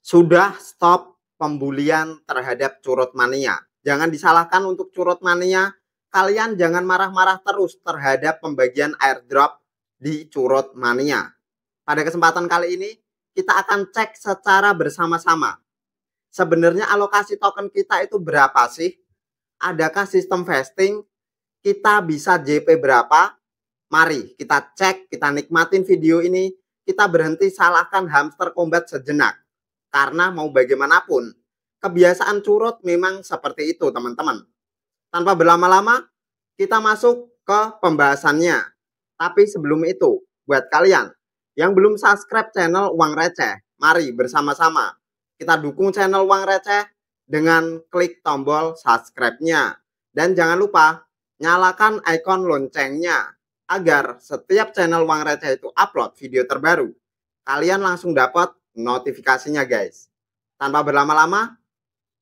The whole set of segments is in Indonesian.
Sudah stop pembulian terhadap curut mania. Jangan disalahkan untuk curut mania. Kalian jangan marah-marah terus terhadap pembagian airdrop di curut mania. Pada kesempatan kali ini, kita akan cek secara bersama-sama. Sebenarnya alokasi token kita itu berapa sih? Adakah sistem vesting? Kita bisa JP berapa? Mari kita cek, kita nikmatin video ini. Kita berhenti salahkan hamster combat sejenak. Karena mau bagaimanapun, kebiasaan curut memang seperti itu teman-teman. Tanpa berlama-lama, kita masuk ke pembahasannya. Tapi sebelum itu, buat kalian yang belum subscribe channel Uang Receh, mari bersama-sama kita dukung channel Uang Receh dengan klik tombol subscribe-nya. Dan jangan lupa nyalakan ikon loncengnya agar setiap channel Uang Receh itu upload video terbaru, kalian langsung dapat notifikasinya guys. Tanpa berlama-lama,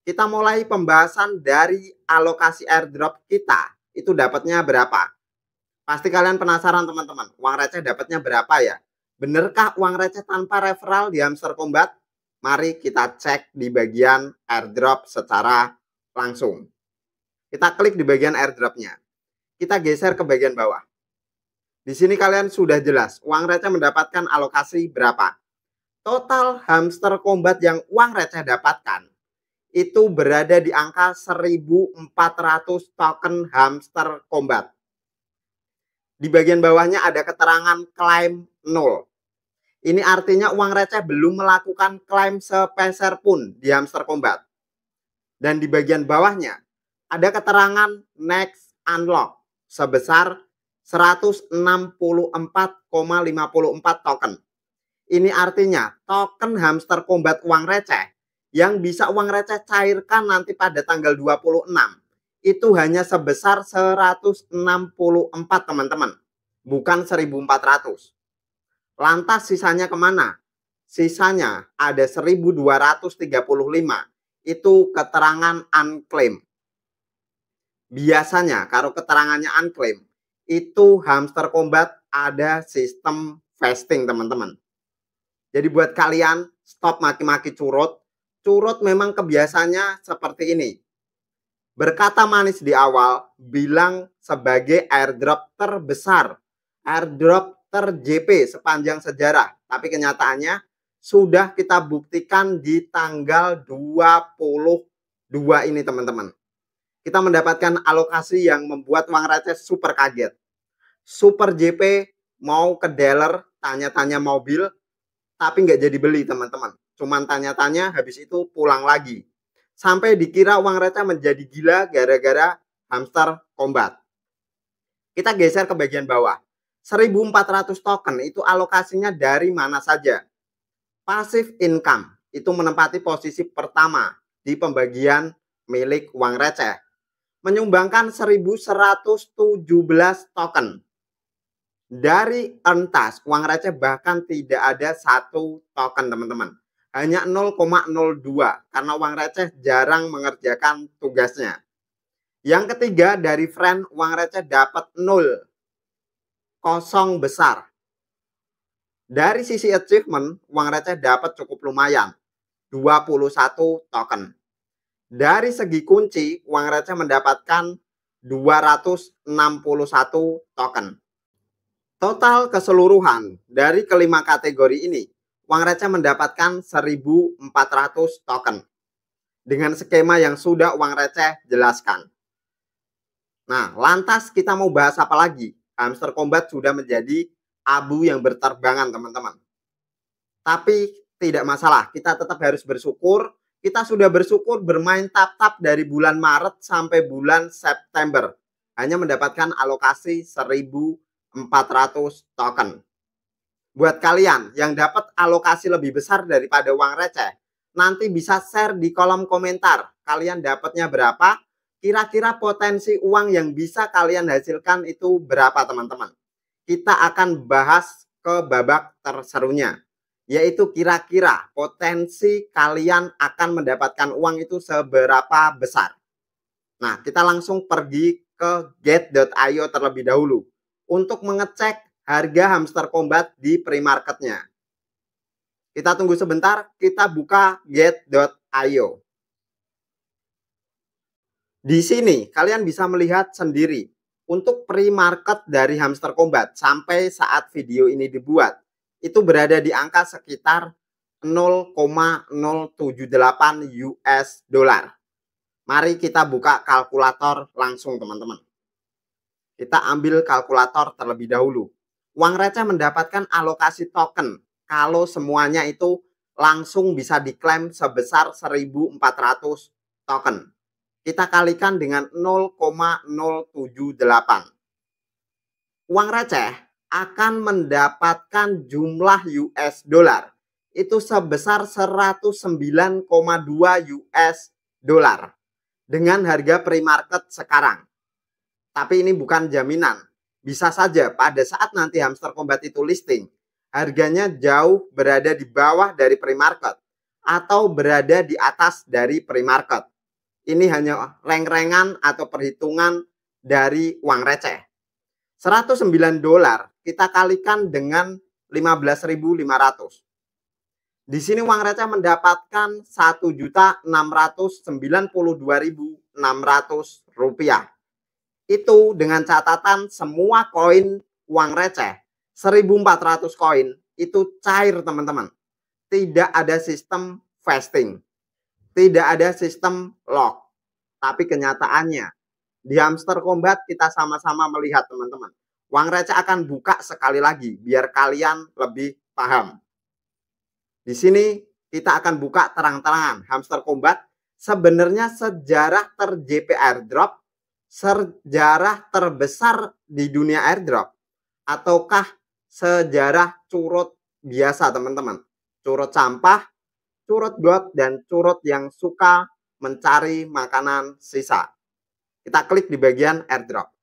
kita mulai pembahasan dari alokasi airdrop kita. Itu dapatnya berapa? Pasti kalian penasaran teman-teman, uang receh dapatnya berapa ya? Benarkah uang receh tanpa referral di Hamster Combat? Mari kita cek di bagian airdrop secara langsung. Kita klik di bagian airdropnya. Kita geser ke bagian bawah. Di sini kalian sudah jelas uang receh mendapatkan alokasi berapa. Total Hamster Combat yang uang receh dapatkan itu berada di angka 1.400 token Hamster Combat. Di bagian bawahnya ada keterangan klaim 0. Ini artinya uang receh belum melakukan klaim sepeser pun di Hamster Combat. Dan di bagian bawahnya ada keterangan next unlock sebesar 164,54 token. Ini artinya token Hamster Combat uang receh yang bisa uang receh cairkan nanti pada tanggal 26 itu hanya sebesar 164 teman-teman, bukan 1.400. Lantas sisanya kemana? Sisanya ada 1.235, itu keterangan unclaim. Biasanya kalau keterangannya unclaim, itu Hamster Combat ada sistem vesting teman-teman. Jadi buat kalian, stop maki-maki curut. Curut memang kebiasaannya seperti ini. Berkata manis di awal, bilang sebagai airdrop terbesar, airdrop ter-JP sepanjang sejarah. Tapi kenyataannya sudah kita buktikan di tanggal 22 ini teman-teman. Kita mendapatkan alokasi yang membuat uang receh super kaget. Super JP mau ke dealer, tanya-tanya mobil, tapi nggak jadi beli teman-teman. Cuman tanya-tanya, habis itu pulang lagi. Sampai dikira uang receh menjadi gila gara-gara Hamster Combat. Kita geser ke bagian bawah. 1.400 token itu alokasinya dari mana saja? Passive income itu menempati posisi pertama di pembagian milik uang receh. Menyumbangkan 1.117 token. Dari earn task, uang receh bahkan tidak ada 1 token teman-teman. Hanya 0,02 karena uang receh jarang mengerjakan tugasnya. Yang ketiga dari friend, uang receh dapat 0. Kosong besar. Dari sisi achievement, uang receh dapat cukup lumayan. 21 token. Dari segi kunci, uang receh mendapatkan 261 token. Total keseluruhan dari kelima kategori ini, uang receh mendapatkan 1.400 token. Dengan skema yang sudah uang receh jelaskan. Nah, lantas kita mau bahas apa lagi? Hamster Combat sudah menjadi abu yang berterbangan, teman-teman. Tapi tidak masalah, kita tetap harus bersyukur. Kita sudah bersyukur bermain tap-tap dari bulan Maret sampai bulan September. Hanya mendapatkan alokasi 1.400 token. Buat kalian yang dapat alokasi lebih besar daripada uang receh, nanti bisa share di kolom komentar. Kalian dapatnya berapa? Kira-kira potensi uang yang bisa kalian hasilkan itu berapa teman-teman? Kita akan bahas ke babak terserunya. Yaitu kira-kira potensi kalian akan mendapatkan uang itu seberapa besar. Nah, kita langsung pergi ke get.io terlebih dahulu untuk mengecek harga Hamster Combat di pre-marketnya. Kita tunggu sebentar, kita buka get.io. Di sini kalian bisa melihat sendiri untuk pre-market dari Hamster Kombat sampai saat video ini dibuat itu berada di angka sekitar 0,078 US dollar. Mari kita buka kalkulator langsung teman-teman. Kita ambil kalkulator terlebih dahulu. Uang receh mendapatkan alokasi token kalau semuanya itu langsung bisa diklaim sebesar 1.400 token. Kita kalikan dengan 0,078. Uang receh akan mendapatkan jumlah US dollar itu sebesar 109,2 US dollar dengan harga pre-market sekarang. Tapi ini bukan jaminan. Bisa saja pada saat nanti Hamster Kombat itu listing, harganya jauh berada di bawah dari pre-market atau berada di atas dari pre-market. Ini hanya reng-rengan atau perhitungan dari uang receh. 109 dolar kita kalikan dengan 15.500. Di sini uang receh mendapatkan 1.692.600 rupiah. Itu dengan catatan semua koin uang receh 1.400 koin itu cair teman-teman. Tidak ada sistem vesting, tidak ada sistem lock. Tapi kenyataannya di Hamster Kombat kita sama-sama melihat teman-teman. Uang receh akan buka sekali lagi biar kalian lebih paham. Di sini kita akan buka terang-terangan Hamster Kombat sebenarnya sejarah ter-JP airdrop, sejarah terbesar di dunia airdrop, ataukah sejarah curut biasa teman-teman. Curut sampah, curut got, dan curut yang suka mencari makanan sisa. Kita klik di bagian airdrop.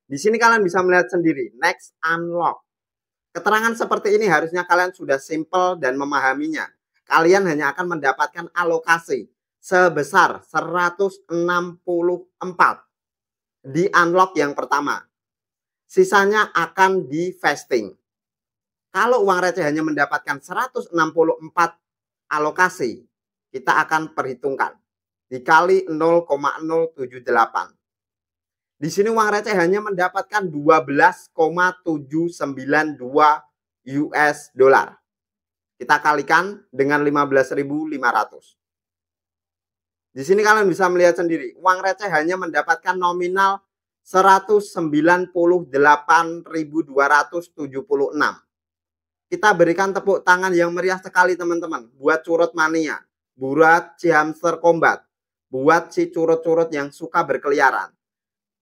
Di sini kalian bisa melihat sendiri, next unlock. Keterangan seperti ini harusnya kalian sudah simple dan memahaminya. Kalian hanya akan mendapatkan alokasi sebesar 164 di unlock yang pertama. Sisanya akan di vesting. Kalau uang receh hanya mendapatkan 164 alokasi, kita akan perhitungkan dikali 0,078. Di sini uang receh hanya mendapatkan 12,792 US dollar. Kita kalikan dengan 15.500. Di sini kalian bisa melihat sendiri, uang receh hanya mendapatkan nominal 198.276. Kita berikan tepuk tangan yang meriah sekali teman-teman buat curut mania, buat si Hamster Kombat, buat si curut-curut yang suka berkeliaran.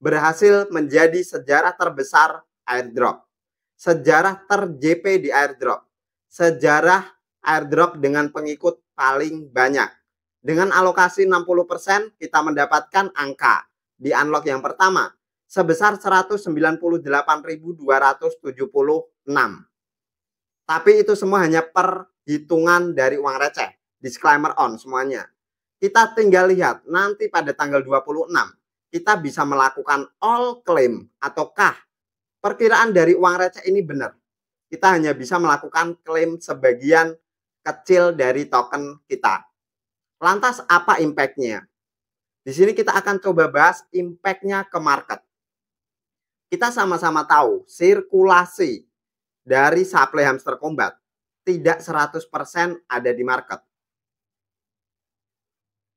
Berhasil menjadi sejarah terbesar airdrop, sejarah ter-JP di airdrop, sejarah airdrop dengan pengikut paling banyak. Dengan alokasi 60% kita mendapatkan angka di unlock yang pertama sebesar 198.276. Tapi itu semua hanya perhitungan dari uang receh. Disclaimer on semuanya. Kita tinggal lihat nanti pada tanggal 26 kita bisa melakukan all claim ataukah perkiraan dari uang receh ini benar. Kita hanya bisa melakukan klaim sebagian kecil dari token kita. Lantas apa impact-nya? Di sini kita akan coba bahas impact-nya ke market. Kita sama-sama tahu sirkulasi dari supply Hamster Kombat tidak 100% ada di market.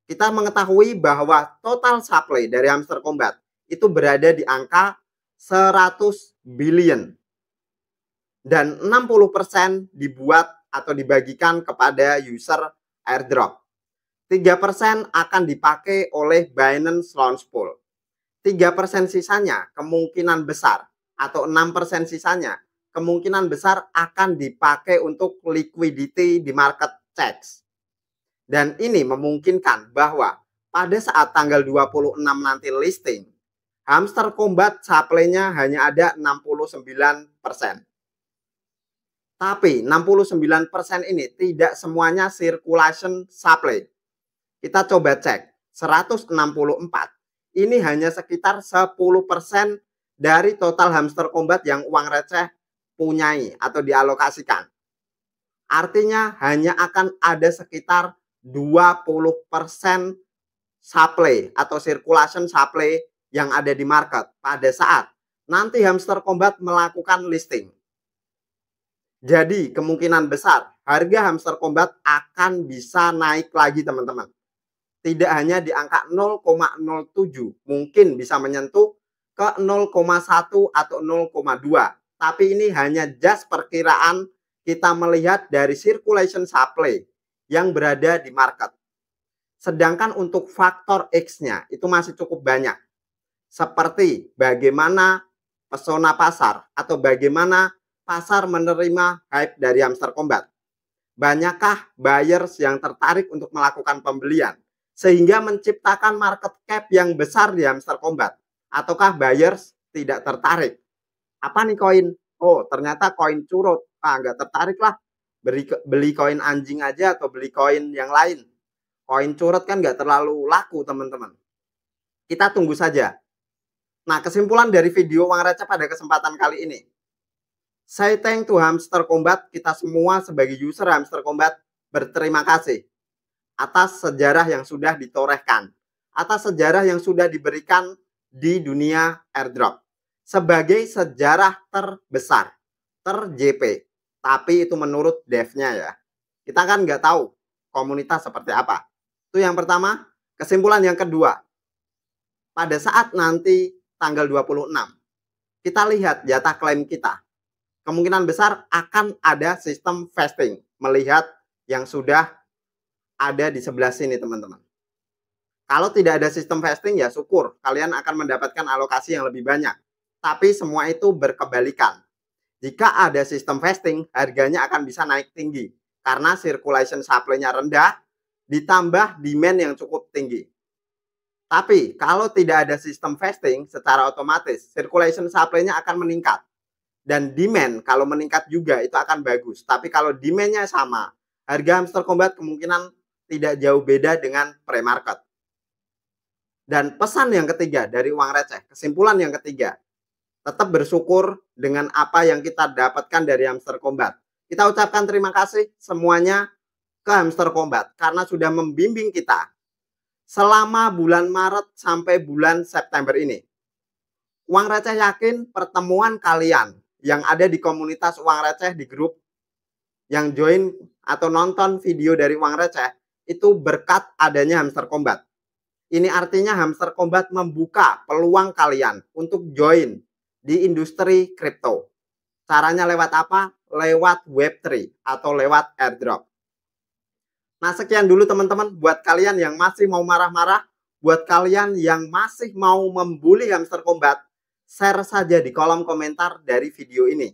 Kita mengetahui bahwa total supply dari Hamster Kombat itu berada di angka 100 billion. Dan 60% dibuat atau dibagikan kepada user airdrop. 3% akan dipakai oleh Binance Launch Pool. 3% sisanya kemungkinan besar atau 6% sisanya kemungkinan besar akan dipakai untuk liquidity di market checks. Dan ini memungkinkan bahwa pada saat tanggal 26 nanti listing, Hamster Kombat supply-nya hanya ada 69%. Tapi 69% ini tidak semuanya circulation supply. Kita coba cek, 164 ini hanya sekitar 10% dari total Hamster Kombat yang uang receh punyai atau dialokasikan. Artinya hanya akan ada sekitar 20% supply atau circulation supply yang ada di market pada saat nanti Hamster Kombat melakukan listing. Jadi kemungkinan besar harga Hamster Kombat akan bisa naik lagi teman-teman. Tidak hanya di angka 0,07, mungkin bisa menyentuh ke 0,1 atau 0,2. Tapi ini hanya just perkiraan kita melihat dari circulation supply yang berada di market. Sedangkan untuk faktor X-nya itu masih cukup banyak. Seperti bagaimana pesona pasar atau bagaimana pasar menerima hype dari Hamster Kombat. Banyakkah buyers yang tertarik untuk melakukan pembelian sehingga menciptakan market cap yang besar di Hamster Kombat? Ataukah buyers tidak tertarik? Apa nih koin? Oh, ternyata koin curut. Nggak tertarik lah. Beli koin anjing aja atau beli koin yang lain. Koin curut kan nggak terlalu laku, teman-teman. Kita tunggu saja. Nah, kesimpulan dari video uang receh pada kesempatan kali ini. Say thank to Hamster Kombat. Kita semua sebagai user Hamster Kombat berterima kasih atas sejarah yang sudah ditorehkan. Atas sejarah yang sudah diberikan di dunia airdrop. Sebagai sejarah terbesar, ter-JP. Tapi itu menurut devnya ya. Kita kan nggak tahu komunitas seperti apa. Itu yang pertama. Kesimpulan yang kedua. Pada saat nanti tanggal 26, kita lihat jatah klaim kita. Kemungkinan besar akan ada sistem vesting. Melihat yang sudah ada di sebelah sini teman-teman. Kalau tidak ada sistem vesting ya syukur. Kalian akan mendapatkan alokasi yang lebih banyak. Tapi semua itu berkebalikan. Jika ada sistem vesting, harganya akan bisa naik tinggi. Karena circulation supply-nya rendah, ditambah demand yang cukup tinggi. Tapi kalau tidak ada sistem vesting, secara otomatis circulation supply-nya akan meningkat. Dan demand kalau meningkat juga itu akan bagus. Tapi kalau demand-nya sama, harga Hamster Kombat kemungkinan tidak jauh beda dengan pre-market. Dan pesan yang ketiga dari uang receh, kesimpulan yang ketiga, tetap bersyukur dengan apa yang kita dapatkan dari Hamster Kombat. Kita ucapkan terima kasih semuanya ke Hamster Kombat karena sudah membimbing kita selama bulan Maret sampai bulan September ini. Uang receh yakin pertemuan kalian yang ada di komunitas uang receh di grup yang join atau nonton video dari uang receh itu berkat adanya Hamster Kombat. Ini artinya Hamster Kombat membuka peluang kalian untuk join di industri kripto. Caranya lewat apa? Lewat Web3 atau lewat airdrop. Nah, sekian dulu teman-teman. Buat kalian yang masih mau marah-marah, buat kalian yang masih mau membuli Hamster Kombat, share saja di kolom komentar dari video ini.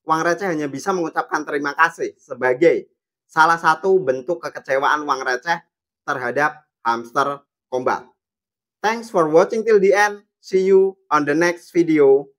Uang receh hanya bisa mengucapkan terima kasih sebagai salah satu bentuk kekecewaan uang receh terhadap Hamster Kombat. Thanks for watching till the end. See you on the next video.